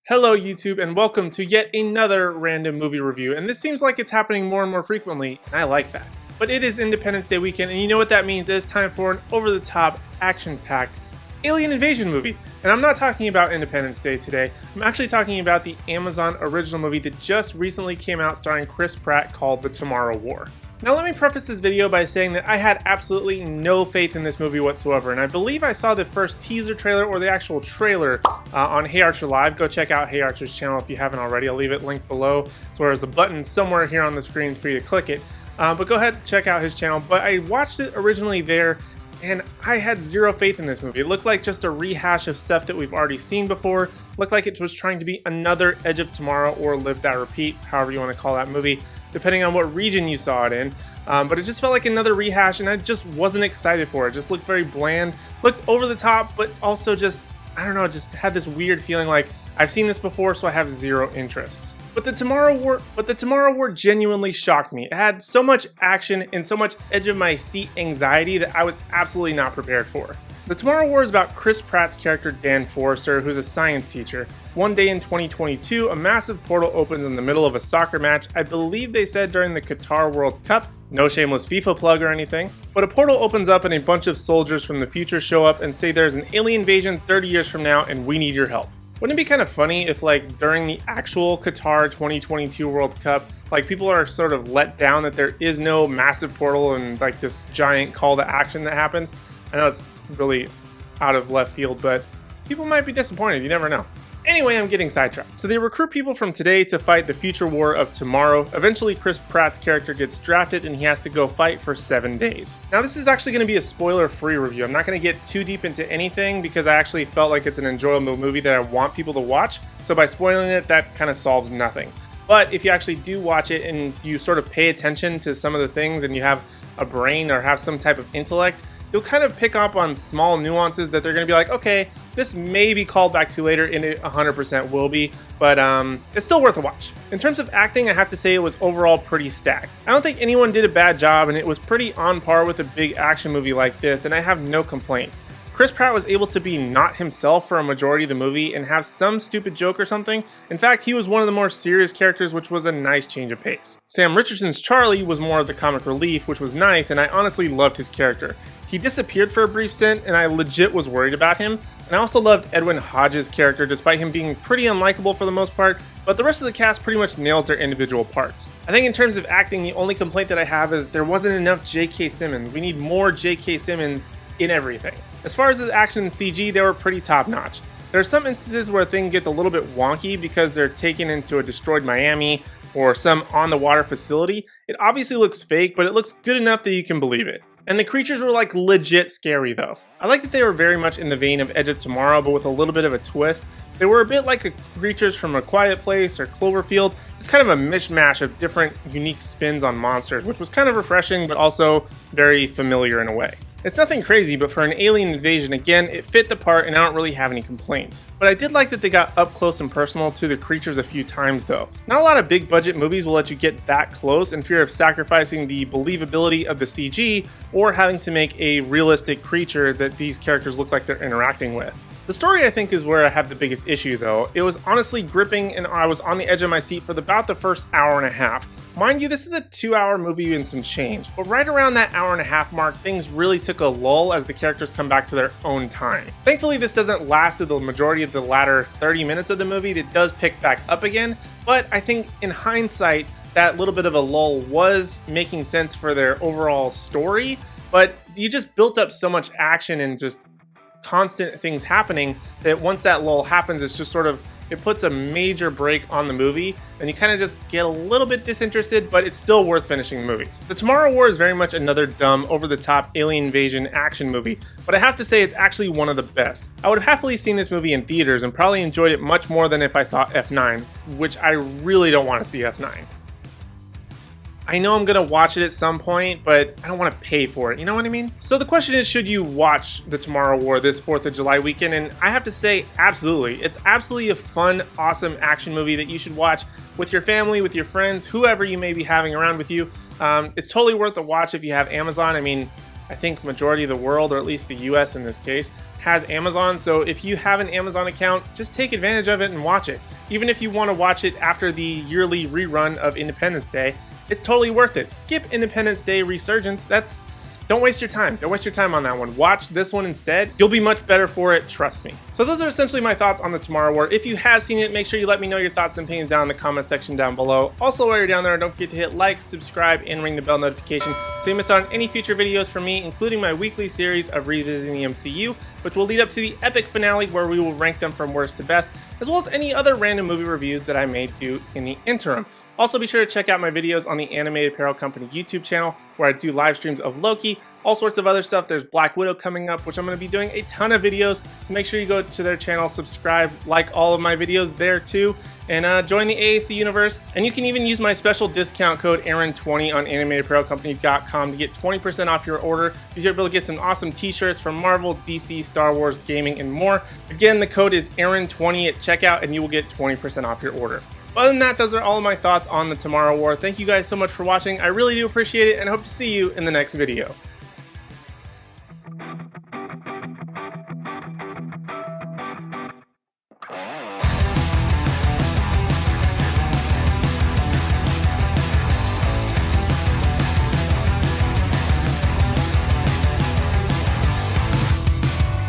Hello YouTube and welcome to yet another random movie review, and this seems like it's happening more and more frequently, and I like that. But it is Independence Day weekend, and you know what that means. It's time for an over-the-top, action-packed alien invasion movie. And I'm not talking about Independence Day today, I'm actually talking about the Amazon original movie that just recently came out starring Chris Pratt called The Tomorrow War. Now let me preface this video by saying that I had absolutely no faith in this movie whatsoever, and I believe I saw the first teaser trailer or the actual trailer on Hey Archer Live. Go check out Hey Archer's channel if you haven't already. I'll leave it linked below, so there's a button somewhere here on the screen for you to click it. But go ahead and check out his channel. But I watched it originally there, and I had zero faith in this movie. It looked like just a rehash of stuff that we've already seen before. It looked like it was trying to be another Edge of Tomorrow or Live That Repeat, however you want to call that movie, depending on what region you saw it in. But it just felt like another rehash, and I just wasn't excited for it. It just looked very bland, looked over the top, but also just, I don't know, just had this weird feeling like I've seen this before, so I have zero interest. But the Tomorrow War genuinely shocked me. It had so much action and so much edge of my seat anxiety that I was absolutely not prepared for. The Tomorrow War is about Chris Pratt's character Dan Forrester, who's a science teacher. One day in 2022, a massive portal opens in the middle of a soccer match. I believe they said during the Qatar World Cup. No shameless FIFA plug or anything. But a portal opens up and a bunch of soldiers from the future show up and say there's an alien invasion 30 years from now and we need your help. Wouldn't it be kind of funny if, like, during the actual Qatar 2022 World Cup, like, people are sort of let down that there is no massive portal and, like, this giant call to action that happens? I know it's really out of left field, but people might be disappointed. You never know. Anyway, I'm getting sidetracked. So they recruit people from today to fight the future war of tomorrow. Eventually, Chris Pratt's character gets drafted and he has to go fight for 7 days. Now, this is actually going to be a spoiler-free review. I'm not going to get too deep into anything because I actually felt like it's an enjoyable movie that I want people to watch. So by spoiling it, that kind of solves nothing. But if you actually do watch it and you sort of pay attention to some of the things and you have a brain or have some type of intellect, you'll kind of pick up on small nuances that they're going to be like, okay, this may be called back to later, and it 100% will be, but it's still worth a watch. In terms of acting, I have to say it was overall pretty stacked. I don't think anyone did a bad job, and it was pretty on par with a big action movie like this, and I have no complaints. Chris Pratt was able to be not himself for a majority of the movie and have some stupid joke or something. In fact, he was one of the more serious characters, which was a nice change of pace. Sam Richardson's Charlie was more of the comic relief, which was nice, and I honestly loved his character. He disappeared for a brief stint, and I legit was worried about him. And I also loved Edwin Hodges' character, despite him being pretty unlikable for the most part, but the rest of the cast pretty much nailed their individual parts. I think in terms of acting, the only complaint that I have is there wasn't enough J.K. Simmons. We need more J.K. Simmons in everything. As far as the action and CG, they were pretty top-notch. There are some instances where things get a little bit wonky because they're taken into a destroyed Miami or some on-the-water facility. It obviously looks fake, but it looks good enough that you can believe it. And the creatures were like legit scary though. I like that they were very much in the vein of Edge of Tomorrow, but with a little bit of a twist. They were a bit like the creatures from A Quiet Place or Cloverfield. It's kind of a mishmash of different unique spins on monsters, which was kind of refreshing, but also very familiar in a way. It's nothing crazy, but for an alien invasion, again, it fit the part and I don't really have any complaints. But I did like that they got up close and personal to the creatures a few times though. Not a lot of big budget movies will let you get that close in fear of sacrificing the believability of the CG or having to make a realistic creature that these characters look like they're interacting with. The story, I think, is where I have the biggest issue though. It was honestly gripping and I was on the edge of my seat for about the first hour and a half. Mind you, this is a 2-hour movie and some change, but right around that hour and a half mark, things really took a lull as the characters come back to their own time. Thankfully, this doesn't last through the majority of the latter 30 minutes of the movie. It does pick back up again, but I think in hindsight, that little bit of a lull was making sense for their overall story, but you just built up so much action and just constant things happening that once that lull happens, it's just sort of, it puts a major break on the movie and you kind of just get a little bit disinterested, but it's still worth finishing the movie. The Tomorrow War is very much another dumb, over-the-top alien invasion action movie, but I have to say it's actually one of the best. I would have happily seen this movie in theaters and probably enjoyed it much more than if I saw F9, which I really don't want to see F9. I know I'm gonna watch it at some point, but I don't want to pay for it, you know what I mean? So the question is, should you watch The Tomorrow War this 4th of July weekend? And I have to say, absolutely. It's absolutely a fun, awesome action movie that you should watch with your family, with your friends, whoever you may be having around with you. It's totally worth a watch if you have Amazon. I mean, I think majority of the world, or at least the US in this case, has Amazon, so if you have an Amazon account, just take advantage of it and watch it. Even if you want to watch it after the yearly rerun of Independence Day, it's totally worth it. Skip Independence Day Resurgence. Don't waste your time. Don't waste your time on that one. Watch this one instead. You'll be much better for it, trust me. So those are essentially my thoughts on the Tomorrow War. If you have seen it, make sure you let me know your thoughts and opinions down in the comment section down below. Also, while you're down there, don't forget to hit like, subscribe, and ring the bell notification so you miss out on any future videos from me, including my weekly series of revisiting the MCU, which will lead up to the epic finale where we will rank them from worst to best, as well as any other random movie reviews that I may do in the interim. Also, be sure to check out my videos on the Animated Apparel Company YouTube channel, where I do live streams of Loki, all sorts of other stuff. There's Black Widow coming up, which I'm going to be doing a ton of videos, so make sure you go to their channel, subscribe, like all of my videos there too, and join the AAC universe. And you can even use my special discount code Aaron20 on animatedapparelcompany.com to get 20% off your order. You'll be able to get some awesome t-shirts from Marvel, DC, Star Wars, gaming, and more. Again, the code is Aaron20 at checkout, and you will get 20% off your order. Other than that, those are all of my thoughts on the Tomorrow War. Thank you guys so much for watching. I really do appreciate it, and hope to see you in the next video.